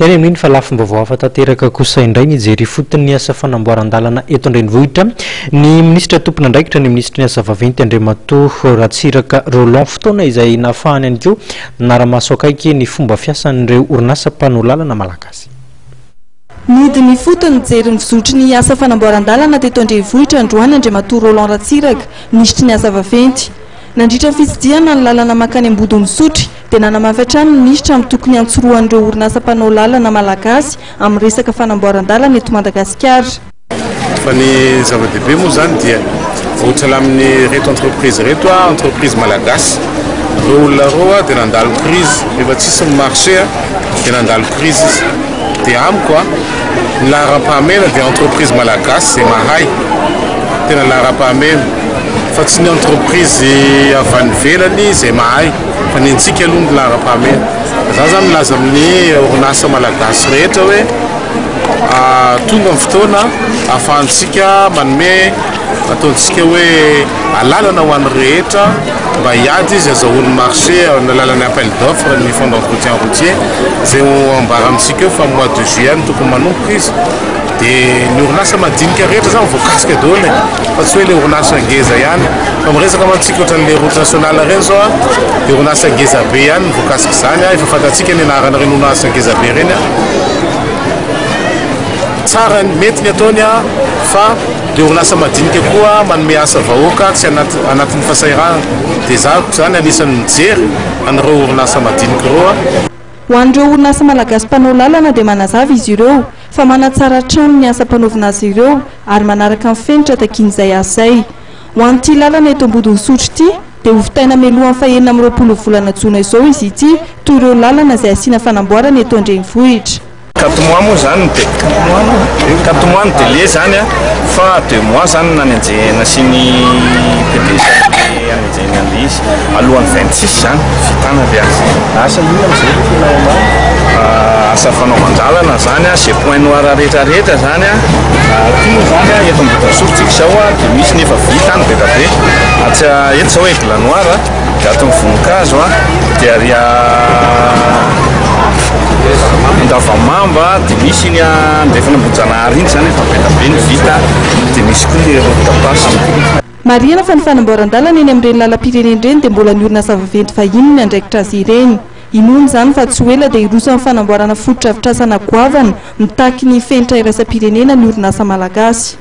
Zay amin'ny fa lafim-baovao afa tanteraka kosa indray mijery fotony ny asa fanamboaran-dalana eto Andrenivohitra ny ministra tompona andraikitra ny ministra ny asa vaventy Andriamatoa Ratsiraka Roland fotoana izay nafahany ihany koa naramaso akaiky ny fomba fiasan'ireo orinasa mpanao lalana malagasy. Nidiny fotony jery nizotry ny asa fanamboaran-dalana teto Andrenivohitra androany Andriamatoa Roland Ratsiraka ministra ny asa vaventy. Nandritra fitsidiana ny lalana makany Ambodiny Sotry dia nanamafy hatrany ny ministra amin'ny tokony antsoroan'ireo orinasa mpanao lalana malagasy amin'ny resaka fanamboaran-dalana eto Madagasikara. Fa ny zava-dehibe moa zany dia ohatra amin'ny reto entreprise reto entreprise malagasy reo olona roa dia nandalo crise efa tsisy ny marché dia nandalo crise izy dia amiko ny lahara-pahamena dia entreprise malagasy zay mahay tena lahara-pahamena fa tsy ny entreprise avy any ivelany zay mahay fa ny antsika aloha ny lahara-pahamena. Za zany milaza amin'ny orinasa malagasy rehetra hoe tonga amin'ny fotoana ahafahantsika manome ataontsika hoe alalana ho an'ny rehetra mba hiady izy azahoan'ny marché na lalana appel d'offre ny fonds d'entretien routier zay ambara amintsika fa mois de juillet ny tokony manomboka izy dia ny orinasa madinika rehetra zany voakasika daholo fa tsy hoe le orinasa ngeza ihany fa miresaka mantsika ohatran'le route nationale reny zao dia orinasa ngeza be ihany voakasika zany efa fantatsika ny anarana reny orinasa ngeza be reny tsara mety ny ataony fa dia orinasa madinika koa manome asa vahoaka tsy anatin'ny fahasairana dia zany anisan'ny mijery an'ireo orinasa madinika roa. Ho an'ireo orinasa malagasy mpanao lalana dia manazava izy ireo fa manatsara trano ny asa mpanaovina azy ireo ary manaraka amin'ny fenitra takian'izay asay. Ho an'ity lalana eto Ambodiny Sotry ity dia hovitaina melohan'ny fahenina amin'ny 20 volana Jona izao izy ity toy ireo lalana izay asiana fanamboarana eto Andrenivohitra. 4 mois moa zany dia 4 mois ny délai zany fa 2 mois zany nanenjehana sy ny PDG anenjehana an'ilay izy alohan'ny 26 zany vitana dia asa ino amin'izay tena asa fanaovan-dalana zany zay point noir rehetrarehetra zany tia zany eto Ambodiny Sotry izao dia misy nefa vita ny be da be eto zao aigle noir dia ato ny voninkazo dia ary Ndavamamba dia misy ny andrefana Ambohijanahary iny zany efa be ny vita dia misy koa ny route Marihana fa ny fanamboaran-dalana eny amin'ireny lalam-pirenena ireny dia mbola ny orinasa vaventy vahiny ny andraikitra azy ireny. Inoany zany fa tsy ela dia irosa amin'ny fanamboarana fototra afitrasana goavana mitaky ny fenitra iraisam-pirenena ny orinasa malagasy.